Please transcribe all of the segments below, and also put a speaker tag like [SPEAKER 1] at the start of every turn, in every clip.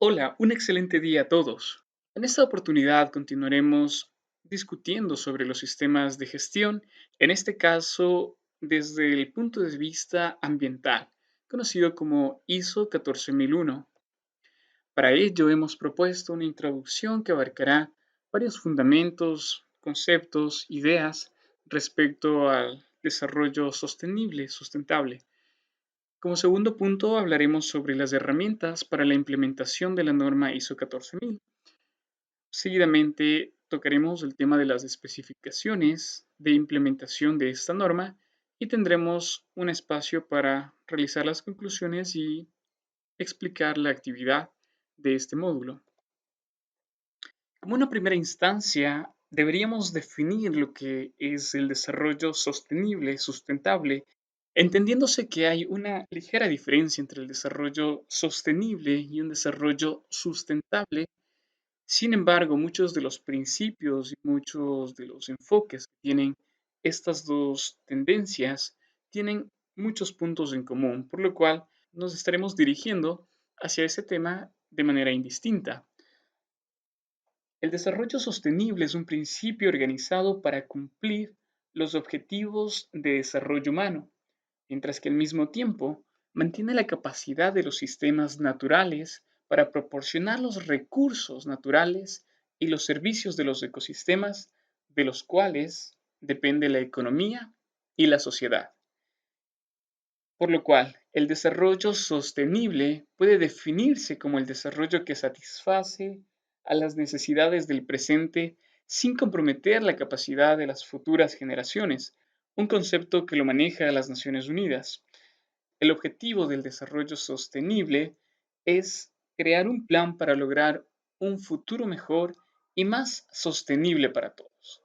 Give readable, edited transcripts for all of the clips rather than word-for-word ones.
[SPEAKER 1] Hola, un excelente día a todos. En esta oportunidad continuaremos discutiendo sobre los sistemas de gestión, en este caso desde el punto de vista ambiental, conocido como ISO 14001. Para ello hemos propuesto una introducción que abarcará varios fundamentos, conceptos, ideas respecto al desarrollo sostenible, sustentable. Como segundo punto, hablaremos sobre las herramientas para la implementación de la norma ISO 14000. Seguidamente, tocaremos el tema de las especificaciones de implementación de esta norma y tendremos un espacio para realizar las conclusiones y explicar la actividad de este módulo. Como una primera instancia, deberíamos definir lo que es el desarrollo sostenible, sustentable, entendiéndose que hay una ligera diferencia entre el desarrollo sostenible y un desarrollo sustentable. Sin embargo, muchos de los principios y muchos de los enfoques que tienen estas dos tendencias tienen muchos puntos en común, por lo cual nos estaremos dirigiendo hacia ese tema de manera indistinta. El desarrollo sostenible es un principio organizado para cumplir los objetivos de desarrollo humano, mientras que al mismo tiempo mantiene la capacidad de los sistemas naturales para proporcionar los recursos naturales y los servicios de los ecosistemas de los cuales depende la economía y la sociedad. Por lo cual, el desarrollo sostenible puede definirse como el desarrollo que satisface a las necesidades del presente sin comprometer la capacidad de las futuras generaciones, un concepto que lo maneja las Naciones Unidas. El objetivo del desarrollo sostenible es crear un plan para lograr un futuro mejor y más sostenible para todos.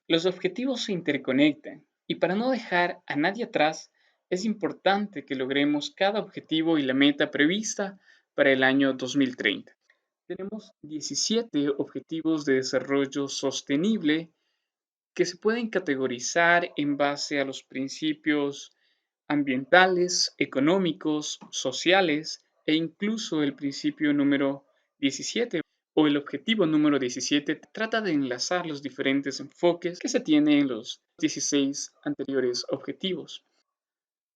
[SPEAKER 1] Los objetivos se interconectan y para no dejar a nadie atrás, es importante que logremos cada objetivo y la meta prevista para el año 2030. Tenemos 17 objetivos de desarrollo sostenible que se pueden categorizar en base a los principios ambientales, económicos, sociales e incluso el principio número 17 o el objetivo número 17 trata de enlazar los diferentes enfoques que se tienen en los 16 anteriores objetivos.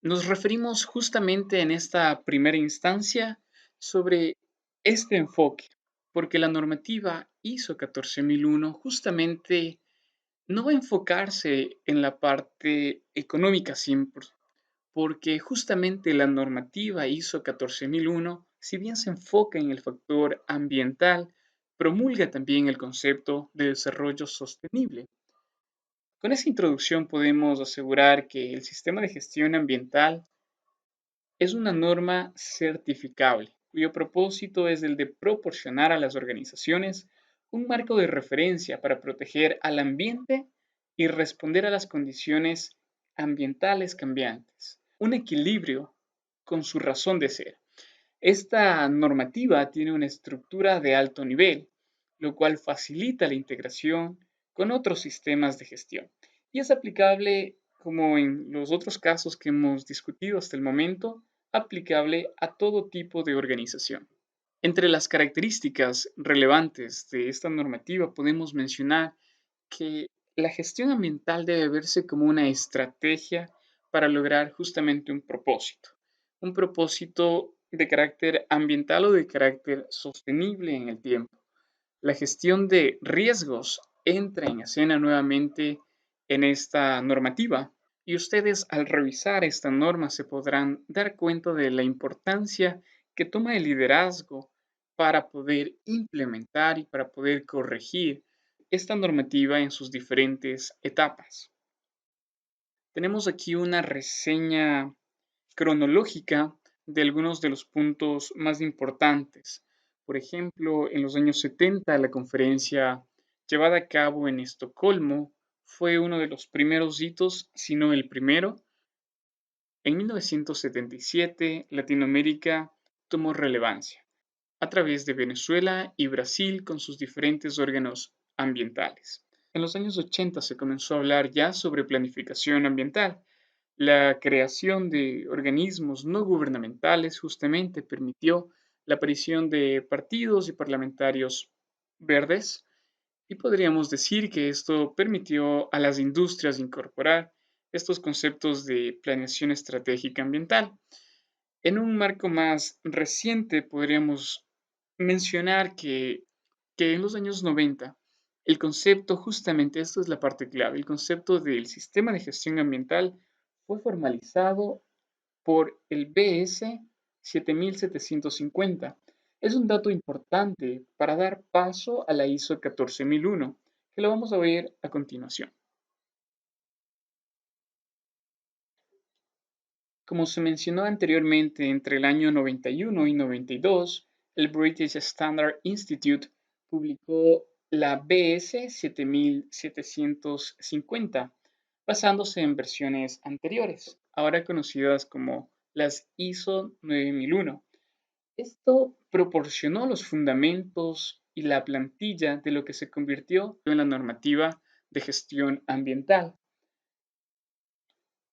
[SPEAKER 1] Nos referimos justamente en esta primera instancia sobre este enfoque, porque la normativa ISO 14001 justamente no va a enfocarse en la parte económica siempre, porque justamente la normativa ISO 14001, si bien se enfoca en el factor ambiental, promulga también el concepto de desarrollo sostenible. Con esta introducción podemos asegurar que el sistema de gestión ambiental es una norma certificable, cuyo propósito es el de proporcionar a las organizaciones un marco de referencia para proteger al ambiente y responder a las condiciones ambientales cambiantes, un equilibrio con su razón de ser. Esta normativa tiene una estructura de alto nivel, lo cual facilita la integración con otros sistemas de gestión y es aplicable, como en los otros casos que hemos discutido hasta el momento, aplicable a todo tipo de organización. Entre las características relevantes de esta normativa podemos mencionar que la gestión ambiental debe verse como una estrategia para lograr justamente un propósito de carácter ambiental o de carácter sostenible en el tiempo. La gestión de riesgos entra en escena nuevamente en esta normativa y ustedes al revisar esta norma se podrán dar cuenta de la importancia que toma el liderazgo para poder implementar y para poder corregir esta normativa en sus diferentes etapas. Tenemos aquí una reseña cronológica de algunos de los puntos más importantes. Por ejemplo, en los años 70, la conferencia llevada a cabo en Estocolmo fue uno de los primeros hitos, si no el primero. En 1977, Latinoamérica tomó relevancia a través de Venezuela y Brasil con sus diferentes órganos ambientales. En los años 80 se comenzó a hablar ya sobre planificación ambiental. La creación de organismos no gubernamentales justamente permitió la aparición de partidos y parlamentarios verdes, y podríamos decir que esto permitió a las industrias incorporar estos conceptos de planeación estratégica ambiental. En un marco más reciente, podríamos mencionar que en los años 90, el concepto, justamente esto es la parte clave, el concepto del sistema de gestión ambiental fue formalizado por el BS 7750. Es un dato importante para dar paso a la ISO 14001, que lo vamos a ver a continuación. Como se mencionó anteriormente, entre el año 91 y 92, el British Standard Institute publicó la BS 7750, basándose en versiones anteriores, ahora conocidas como las ISO 9001. Esto proporcionó los fundamentos y la plantilla de lo que se convirtió en la normativa de gestión ambiental.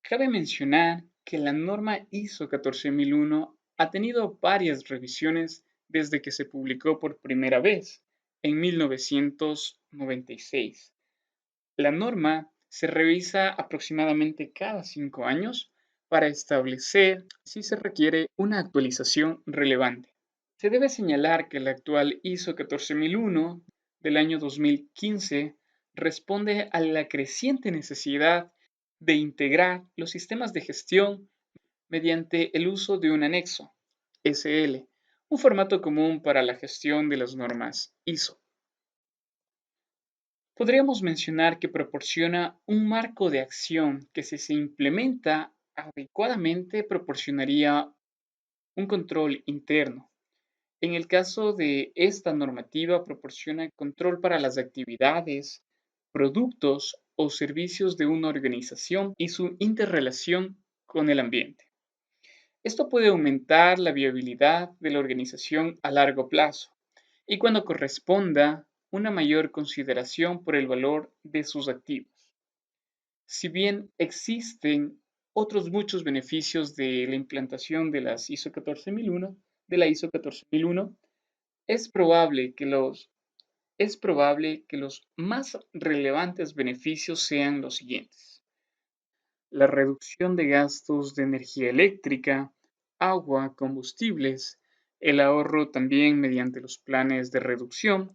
[SPEAKER 1] Cabe mencionar que la norma ISO 14001 ha tenido varias revisiones desde que se publicó por primera vez en 1996. La norma se revisa aproximadamente cada 5 años para establecer si se requiere una actualización relevante. Se debe señalar que la actual ISO 14001 del año 2015 responde a la creciente necesidad de integrar los sistemas de gestión mediante el uso de un anexo, SL, un formato común para la gestión de las normas ISO. Podríamos mencionar que proporciona un marco de acción que, si se implementa adecuadamente, proporcionaría un control interno. En el caso de esta normativa, proporciona control para las actividades, productos o servicios de una organización y su interrelación con el ambiente. Esto puede aumentar la viabilidad de la organización a largo plazo y, cuando corresponda, una mayor consideración por el valor de sus activos. Si bien existen otros muchos beneficios de la implantación de las ISO 14001, de la ISO 14001, es probable que los más relevantes beneficios sean los siguientes: la reducción de gastos de energía eléctrica, agua, combustibles, el ahorro también mediante los planes de reducción,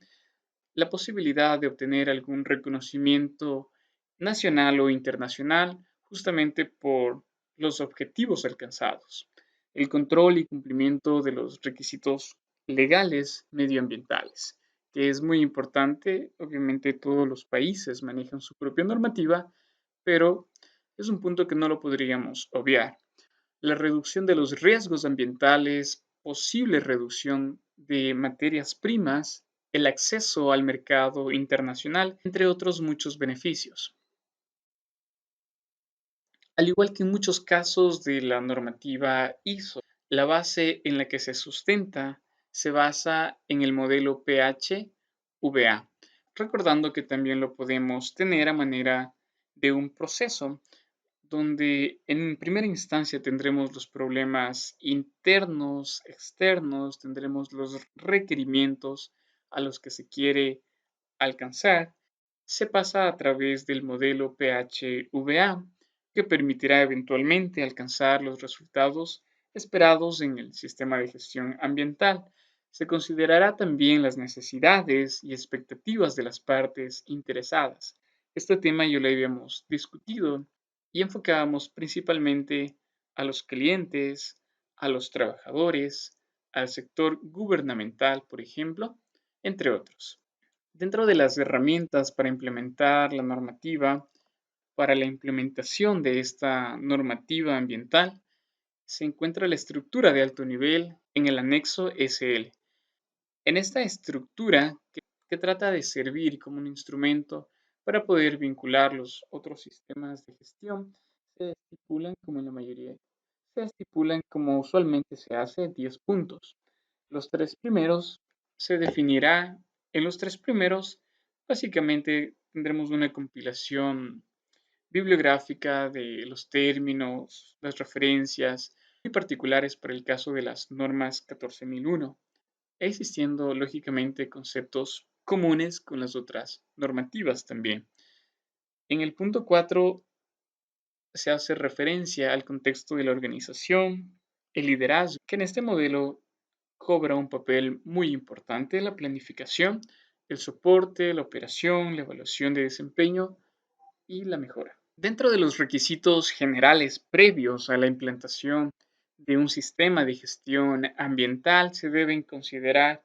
[SPEAKER 1] la posibilidad de obtener algún reconocimiento nacional o internacional justamente por los objetivos alcanzados, el control y cumplimiento de los requisitos legales medioambientales, que es muy importante. Obviamente todos los países manejan su propia normativa, pero es un punto que no lo podríamos obviar. La reducción de los riesgos ambientales, posible reducción de materias primas, el acceso al mercado internacional, entre otros muchos beneficios. Al igual que en muchos casos de la normativa ISO, la base en la que se sustenta se basa en el modelo PH-VA, recordando que también lo podemos tener a manera de un proceso donde en primera instancia tendremos los problemas internos, externos, tendremos los requerimientos a los que se quiere alcanzar. Se pasa a través del modelo PHVA, que permitirá eventualmente alcanzar los resultados esperados en el sistema de gestión ambiental. Se considerará también las necesidades y expectativas de las partes interesadas. Este tema ya lo habíamos discutido y enfocábamos principalmente a los clientes, a los trabajadores, al sector gubernamental, por ejemplo, entre otros. Dentro de las herramientas para implementar la normativa, para la implementación de esta normativa ambiental, se encuentra la estructura de alto nivel en el anexo SL. En esta estructura, que trata de servir como un instrumento para poder vincular los otros sistemas de gestión, se estipulan, como en la mayoría, se estipulan como usualmente se hace, 10 puntos. Los tres primeros se definirá, en los tres primeros básicamente tendremos una compilación bibliográfica de los términos, las referencias, muy particulares para el caso de las normas 14001, existiendo lógicamente conceptos comunes con las otras normativas también. En el punto 4 se hace referencia al contexto de la organización, el liderazgo, que en este modelo cobra un papel muy importante: la planificación, el soporte, la operación, la evaluación de desempeño y la mejora. Dentro de los requisitos generales previos a la implantación de un sistema de gestión ambiental se deben considerar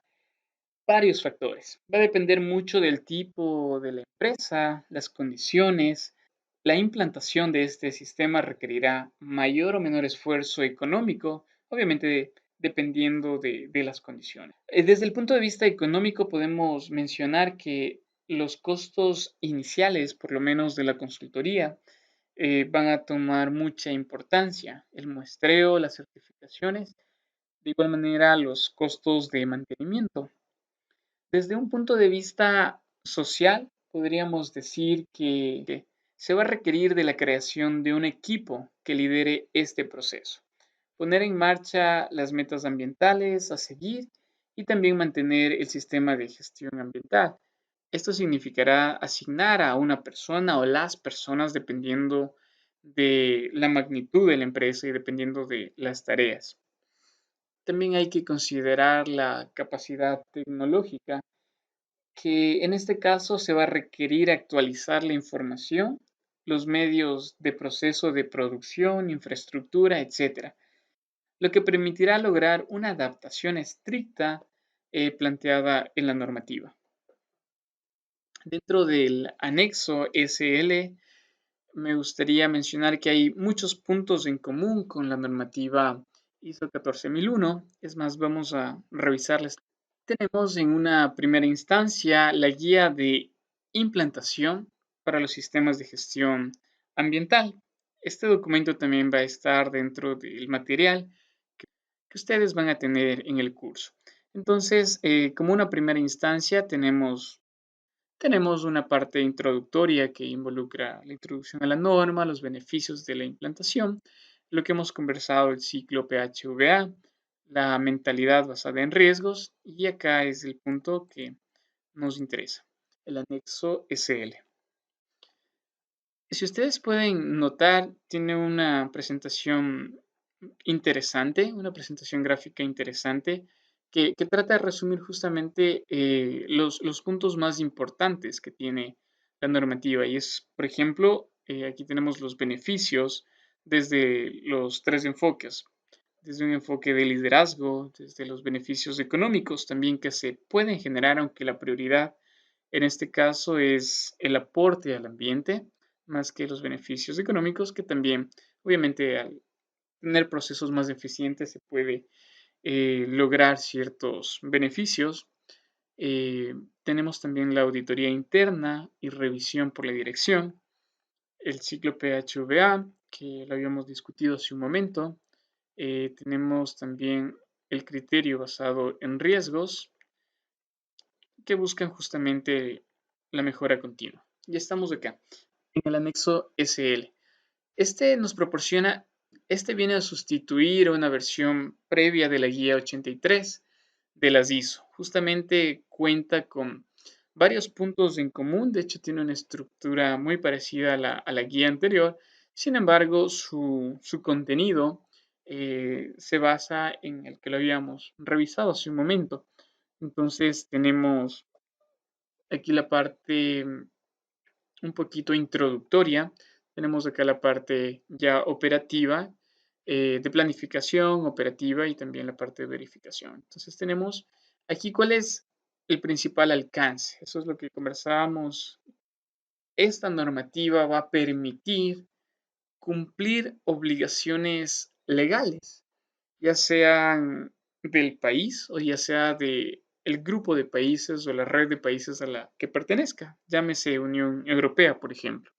[SPEAKER 1] varios factores. Va a depender mucho del tipo de la empresa, las condiciones. La implantación de este sistema requerirá mayor o menor esfuerzo económico, obviamente dependiendo de las condiciones. Desde el punto de vista económico podemos mencionar que los costos iniciales, por lo menos de la consultoría, van a tomar mucha importancia. El muestreo, las certificaciones, de igual manera los costos de mantenimiento. Desde un punto de vista social, podríamos decir que se va a requerir de la creación de un equipo que lidere este proceso, poner en marcha las metas ambientales a seguir y también mantener el sistema de gestión ambiental. Esto significará asignar a una persona o las personas dependiendo de la magnitud de la empresa y dependiendo de las tareas. También hay que considerar la capacidad tecnológica, que en este caso se va a requerir actualizar la información, los medios de proceso de producción, infraestructura, etcétera, lo que permitirá lograr una adaptación estricta planteada en la normativa. Dentro del anexo SL, me gustaría mencionar que hay muchos puntos en común con la normativa ISO 14001. Es más, vamos a revisarles. Tenemos en una primera instancia la guía de implantación para los sistemas de gestión ambiental. Este documento también va a estar dentro del material que ustedes van a tener en el curso. Entonces, como una primera instancia, tenemos una parte introductoria que involucra la introducción a la norma, los beneficios de la implantación, lo que hemos conversado, el ciclo PHVA, la mentalidad basada en riesgos, y acá es el punto que nos interesa, el anexo SL. Si ustedes pueden notar, tiene una presentación interesante, una presentación gráfica interesante que trata de resumir justamente los puntos más importantes que tiene la normativa. Y es, por ejemplo, aquí tenemos los beneficios desde los tres enfoques: desde un enfoque de liderazgo, desde los beneficios económicos también que se pueden generar, aunque la prioridad en este caso es el aporte al ambiente, más que los beneficios económicos, que también, obviamente, al tener procesos más eficientes se puede lograr ciertos beneficios. Tenemos también la auditoría interna y revisión por la dirección, el ciclo PHVA, que lo habíamos discutido hace un momento. Tenemos también el criterio basado en riesgos, que buscan justamente la mejora continua. Ya estamos acá, en el anexo SL. Este viene a sustituir a una versión previa de la guía 83 de las ISO. Justamente cuenta con varios puntos en común, de hecho tiene una estructura muy parecida a la guía anterior. Sin embargo, su contenido se basa en el que lo habíamos revisado hace un momento. Entonces tenemos aquí la parte un poquito introductoria. Tenemos acá la parte ya operativa, de planificación operativa, y también la parte de verificación. Entonces tenemos aquí cuál es el principal alcance. Eso es lo que conversábamos. Esta normativa va a permitir cumplir obligaciones legales, ya sean del país o ya sea de el grupo de países o la red de países a la que pertenezca, llámese Unión Europea, por ejemplo.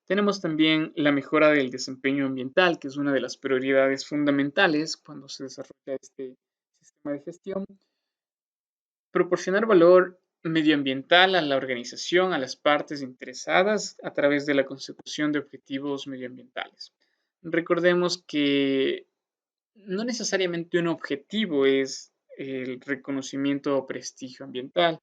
[SPEAKER 1] Tenemos también la mejora del desempeño ambiental, que es una de las prioridades fundamentales cuando se desarrolla este sistema de gestión. Proporcionar valor medioambiental a la organización, a las partes interesadas, a través de la consecución de objetivos medioambientales. Recordemos que no necesariamente un objetivo es el reconocimiento o prestigio ambiental,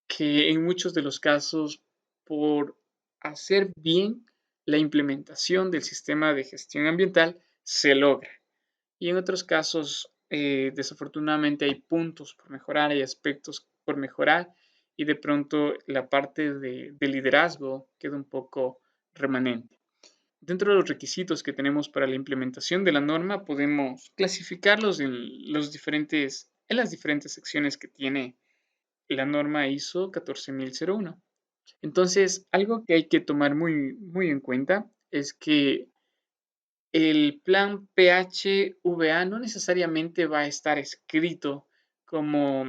[SPEAKER 1] que en muchos de los casos, por hacer bien la implementación del sistema de gestión ambiental, se logra. Y en otros casos, desafortunadamente hay puntos por mejorar, hay aspectos por mejorar y de pronto la parte de liderazgo queda un poco remanente. Dentro de los requisitos que tenemos para la implementación de la norma, podemos clasificarlos en las diferentes secciones que tiene la norma ISO 14001. Entonces, algo que hay que tomar muy en cuenta es que el plan PHVA no necesariamente va a estar escrito como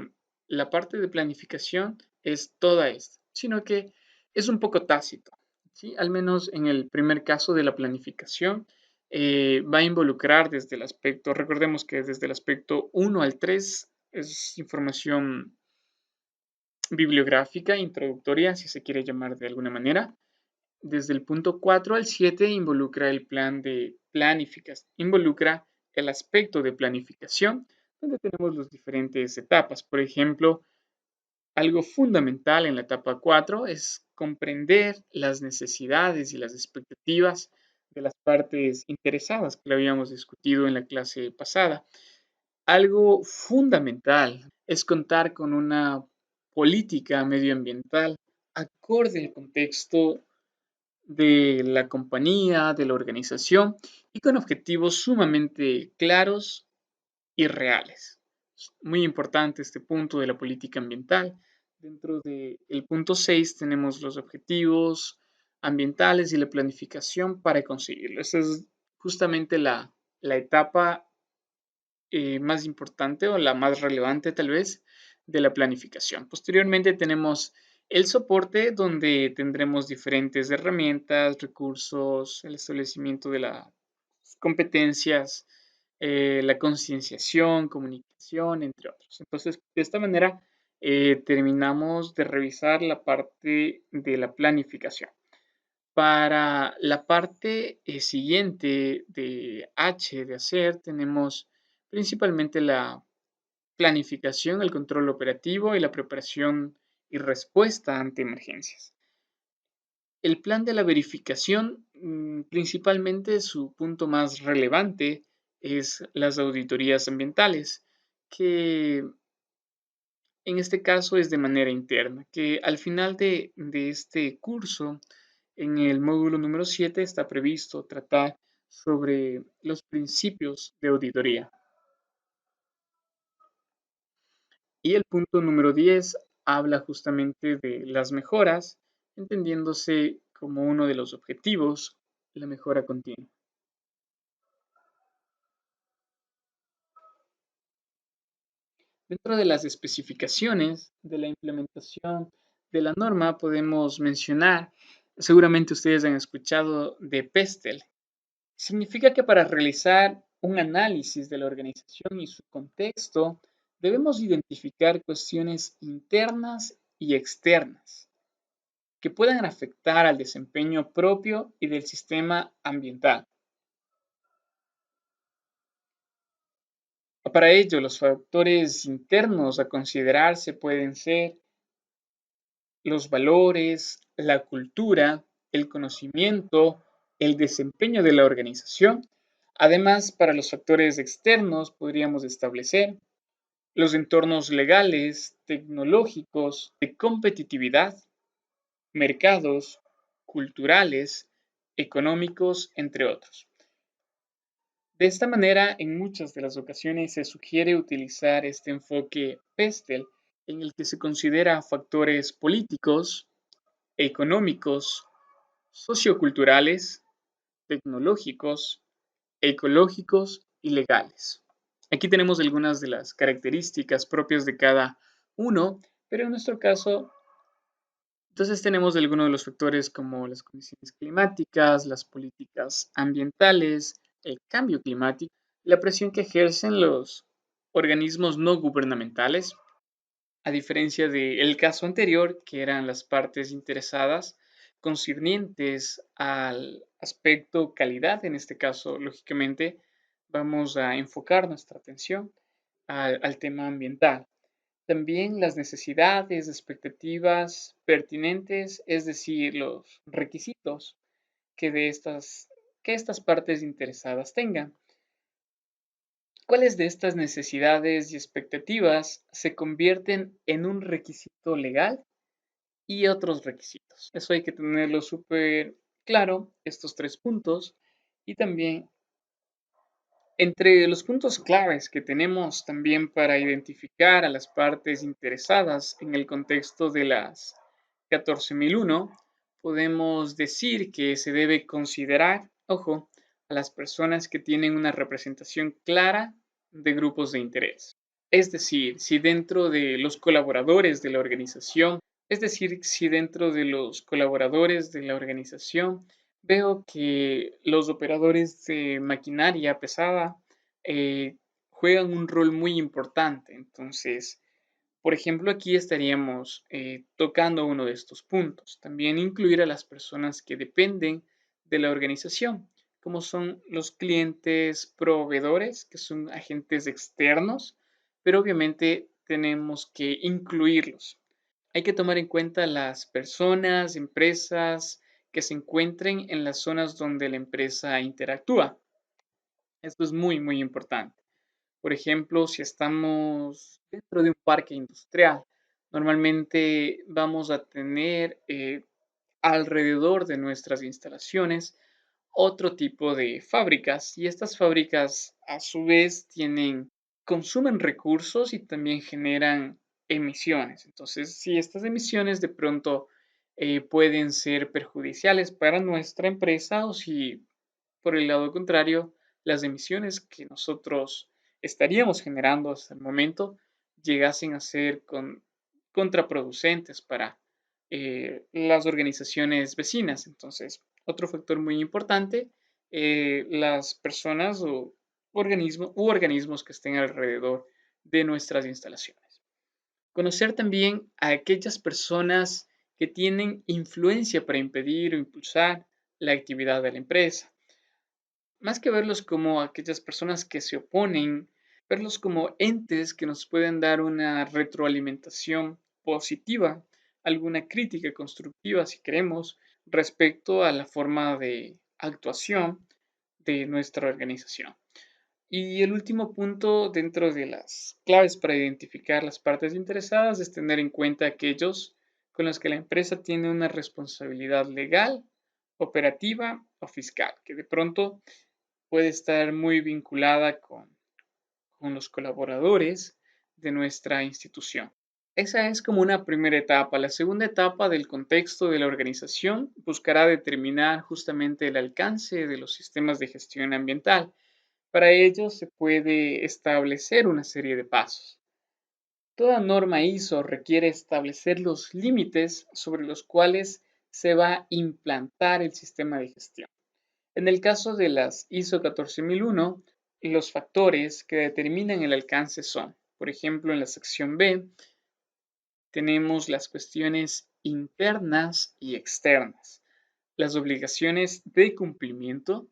[SPEAKER 1] la parte de planificación es toda esta, sino que es un poco tácito, ¿sí? Al menos en el primer caso de la planificación, va a involucrar desde el aspecto, recordemos que desde el aspecto 1 al 3 es información bibliográfica, introductoria, si se quiere llamar de alguna manera. Desde el punto 4 al 7 involucra el plan de planificación, involucra el aspecto de planificación, donde tenemos las diferentes etapas. Por ejemplo, algo fundamental en la etapa 4 es comprender las necesidades y las expectativas de las partes interesadas que lo habíamos discutido en la clase pasada. Algo fundamental es contar con una política medioambiental acorde al contexto de la compañía, de la organización y con objetivos sumamente claros y reales. Es muy importante este punto de la política ambiental. Dentro del punto 6 tenemos los objetivos ambientales y la planificación para conseguirlo. Esa es justamente la etapa más importante o la más relevante tal vez de la planificación. Posteriormente tenemos el soporte donde tendremos diferentes herramientas, recursos, el establecimiento de las competencias, la concienciación, comunicación, entre otros. Entonces, de esta manera terminamos de revisar la parte de la planificación. Para la parte siguiente de H de hacer, tenemos principalmente la planificación, el control operativo y la preparación y respuesta ante emergencias. El plan de la verificación, principalmente su punto más relevante es las auditorías ambientales, que en este caso es de manera interna, que al final de este curso, en el módulo número 7, está previsto tratar sobre los principios de auditoría. Y el punto número 10 habla justamente de las mejoras, entendiéndose como uno de los objetivos la mejora continua. Dentro de las especificaciones de la implementación de la norma podemos mencionar, seguramente ustedes han escuchado de PESTEL. Significa que para realizar un análisis de la organización y su contexto, debemos identificar cuestiones internas y externas que puedan afectar al desempeño propio y del sistema ambiental. Para ello, los factores internos a considerarse pueden ser los valores, la cultura, el conocimiento, el desempeño de la organización. Además, para los factores externos podríamos establecer los entornos legales, tecnológicos, de competitividad, mercados, culturales, económicos, entre otros. De esta manera, en muchas de las ocasiones se sugiere utilizar este enfoque PESTEL, en el que se considera factores políticos, económicos, socioculturales, tecnológicos, ecológicos y legales. Aquí tenemos algunas de las características propias de cada uno, pero en nuestro caso, entonces tenemos algunos de los factores como las condiciones climáticas, las políticas ambientales, el cambio climático, la presión que ejercen los organismos no gubernamentales, a diferencia del caso anterior, que eran las partes interesadas concernientes al aspecto calidad, en este caso, lógicamente, vamos a enfocar nuestra atención al tema ambiental. También las necesidades, expectativas pertinentes, es decir, los requisitos que, que estas partes interesadas tengan. ¿Cuáles de estas necesidades y expectativas se convierten en un requisito legal y otros requisitos? Eso hay que tenerlo súper claro, estos tres puntos. Y también entre los puntos claves que tenemos también para identificar a las partes interesadas en el contexto de las 14.001, podemos decir que se debe considerar, ojo, a las personas que tienen una representación clara de grupos de interés. Es decir, si dentro de los colaboradores de la organización, veo que los operadores de maquinaria pesada juegan un rol muy importante. Entonces, por ejemplo, aquí estaríamos tocando uno de estos puntos. También incluir a las personas que dependen de la organización, como son los clientes proveedores, que son agentes externos, pero obviamente tenemos que incluirlos. Hay que tomar en cuenta las personas, empresas que se encuentren en las zonas donde la empresa interactúa. Esto es muy, muy importante. Por ejemplo, si estamos dentro de un parque industrial, normalmente vamos a tener alrededor de nuestras instalaciones otro tipo de fábricas y estas fábricas a su vez consumen recursos y también generan emisiones. Entonces, si estas emisiones de pronto pueden ser perjudiciales para nuestra empresa o si por el lado contrario, las emisiones que nosotros estaríamos generando hasta el momento llegasen a ser contraproducentes para las organizaciones vecinas. Entonces, otro factor muy importante, las personas u organismos que estén alrededor de nuestras instalaciones. Conocer también a aquellas personas que tienen influencia para impedir o impulsar la actividad de la empresa. Más que verlos como aquellas personas que se oponen, verlos como entes que nos pueden dar una retroalimentación positiva, alguna crítica constructiva, si queremos, respecto a la forma de actuación de nuestra organización. Y el último punto dentro de las claves para identificar las partes interesadas es tener en cuenta aquellos con los que la empresa tiene una responsabilidad legal, operativa o fiscal, que de pronto puede estar muy vinculada con los colaboradores de nuestra institución. Esa es como una primera etapa. La segunda etapa del contexto de la organización buscará determinar justamente el alcance de los sistemas de gestión ambiental. Para ello se puede establecer una serie de pasos. Toda norma ISO requiere establecer los límites sobre los cuales se va a implantar el sistema de gestión. En el caso de las ISO 14001, los factores que determinan el alcance son, por ejemplo, en la sección B, tenemos las cuestiones internas y externas, las obligaciones de cumplimiento,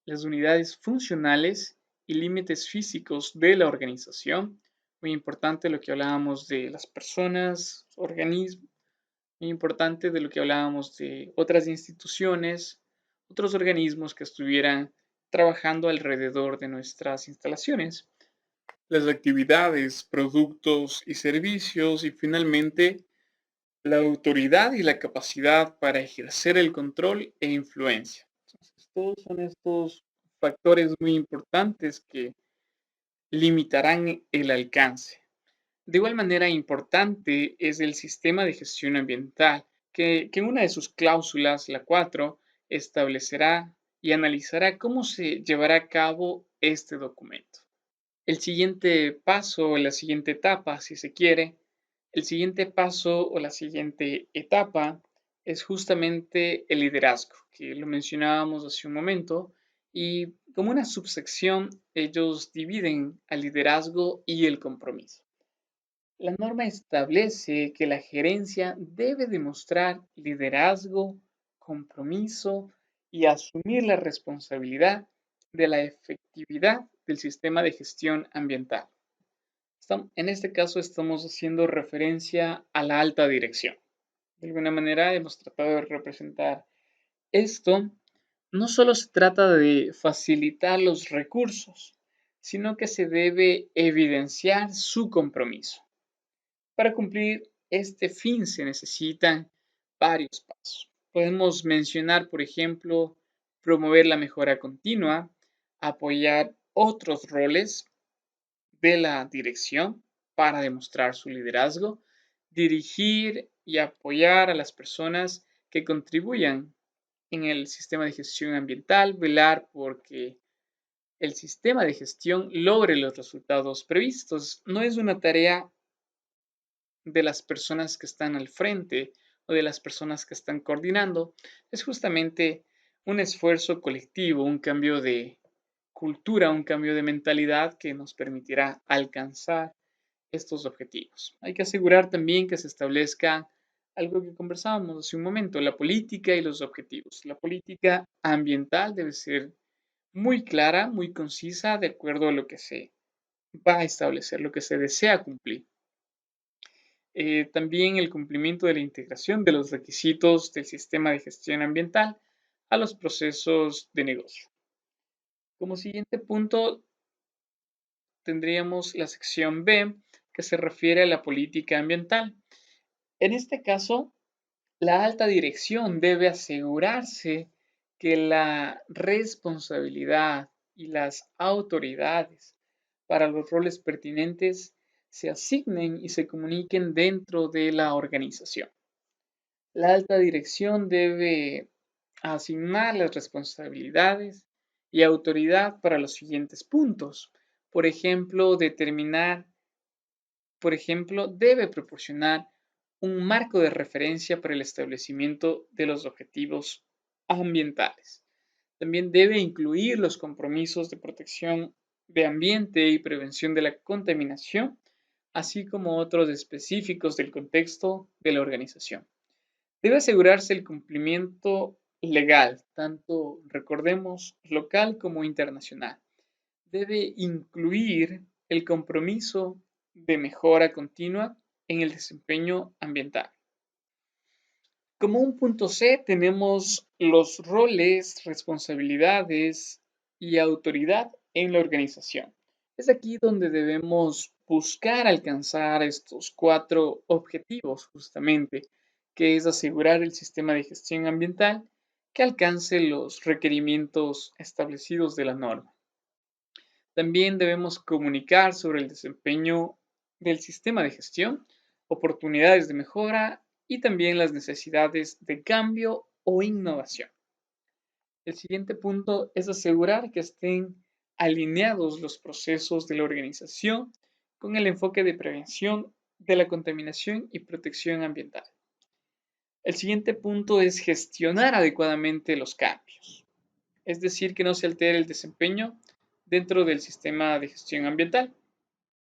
[SPEAKER 1] las unidades funcionales y límites físicos de la organización. Muy importante lo que hablábamos de las personas, organismos, muy importante de lo que hablábamos de otras instituciones, otros organismos que estuvieran trabajando alrededor de nuestras instalaciones, las actividades, productos y servicios y finalmente la autoridad y la capacidad para ejercer el control e influencia. Entonces, todos son estos factores muy importantes que limitarán el alcance. De igual manera importante es el sistema de gestión ambiental, que en una de sus cláusulas, la 4, establecerá y analizará cómo se llevará a cabo este documento. El siguiente paso o la siguiente etapa, si se quiere, el siguiente paso o la siguiente etapa es justamente el liderazgo, que lo mencionábamos hace un momento, y como una subsección ellos dividen al liderazgo y el compromiso. La norma establece que la gerencia debe demostrar liderazgo, compromiso y asumir la responsabilidad de la efectividad del sistema de gestión ambiental. En este caso estamos haciendo referencia a la alta dirección. De alguna manera hemos tratado de representar esto. No solo se trata de facilitar los recursos, sino que se debe evidenciar su compromiso. Para cumplir este fin se necesitan varios pasos. Podemos mencionar, por ejemplo, promover la mejora continua, apoyar otros roles de la dirección para demostrar su liderazgo, dirigir y apoyar a las personas que contribuyan en el sistema de gestión ambiental, velar porque el sistema de gestión logre los resultados previstos. No es una tarea de las personas que están al frente o de las personas que están coordinando, es justamente un esfuerzo colectivo, un cambio de cultura, un cambio de mentalidad que nos permitirá alcanzar estos objetivos. Hay que asegurar también que se establezca algo que conversábamos hace un momento, la política y los objetivos. La política ambiental debe ser muy clara, muy concisa, de acuerdo a lo que se va a establecer, lo que se desea cumplir. También el cumplimiento de la integración de los requisitos del sistema de gestión ambiental a los procesos de negocio. Como siguiente punto, tendríamos la sección B, que se refiere a la política ambiental. En este caso, la alta dirección debe asegurarse que la responsabilidad y las autoridades para los roles pertinentes se asignen y se comuniquen dentro de la organización. La alta dirección debe asignar las responsabilidades y autoridad para los siguientes puntos. Por ejemplo, debe proporcionar un marco de referencia para el establecimiento de los objetivos ambientales. También debe incluir los compromisos de protección de ambiente y prevención de la contaminación, así como otros específicos del contexto de la organización. Debe asegurarse el cumplimiento legal, tanto, recordemos, local como internacional. Debe incluir el compromiso de mejora continua en el desempeño ambiental. Como un punto C tenemos los roles, responsabilidades y autoridad en la organización. Es aquí donde debemos buscar alcanzar estos 4 objetivos justamente, que es asegurar el sistema de gestión ambiental que alcance los requerimientos establecidos de la norma. También debemos comunicar sobre el desempeño del sistema de gestión, oportunidades de mejora y también las necesidades de cambio o innovación. El siguiente punto es asegurar que estén alineados los procesos de la organización con el enfoque de prevención de la contaminación y protección ambiental. El siguiente punto es gestionar adecuadamente los cambios, es decir, que no se altere el desempeño dentro del sistema de gestión ambiental.